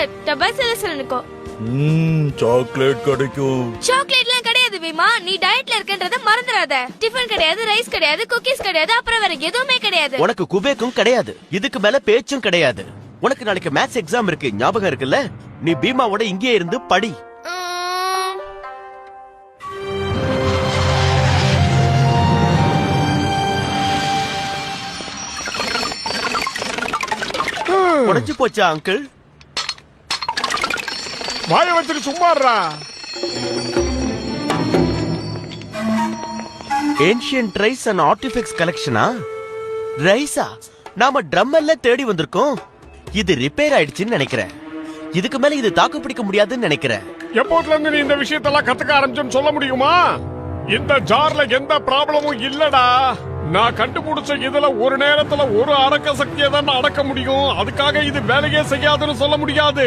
Chocolate டபா சிலசிலனுக்கோ. Chocolate கிடைக்கும். சாக்லேட்லாம் கிடையாது பீமா, நீ டயட்ல இருக்கன்றத மறந்துடாத. டிஃபன் கிடையாது, ரைஸ் கிடையாது, குக்கீஸ் கிடையாது, அப்புறம் வேற எதுவுமே கிடையாது. உனக்கு குபேக்கும் கிடையாது, இதுக்கு மேல பேச்சும் கிடையாது. உனக்கு நாளைக்கு மேத்ஸ் எக்ஸாம் இருக்கு, ஞாபகம் இருக்குல்ல? நீ பீமாவோட இங்கே இருந்து படி. உடைஞ்சு போச்சா அங்கிள்? வாய வச்சுட்டு சும்மாறா. ஏன்ஷியன்ட் ரைஸ் அண்ட் ஆர்டிஃபெக்ட்ஸ் கலெக்ஷனா? ரைஸா? நாம ட்ரம் எல்லாம் தேடி வந்திருக்கோம். இது ரிப்பேர் ஆயிடுச்சுன்னு நினைக்கிறேன். இதுக்கு மேல இது தாக்கு பிடிக்க முடியாதுன்னு நினைக்கிறேன். எப்போட்ல இருந்து நீ இந்த விஷயத்தெல்லாம் கத்துக்க ஆரம்பிச்சேன்னு சொல்ல முடியுமா? இந்த ஜார்ல எந்த ப்ராப்ளமும் இல்லடா. நான் கண்டுபிடிச்ச இதுல ஒரு நேரத்துல ஒரு அடக்க சக்தியை தான் அடக்க முடியும். அதுக்காக இது வேலையே செய்யாதுன்னு சொல்ல முடியாது.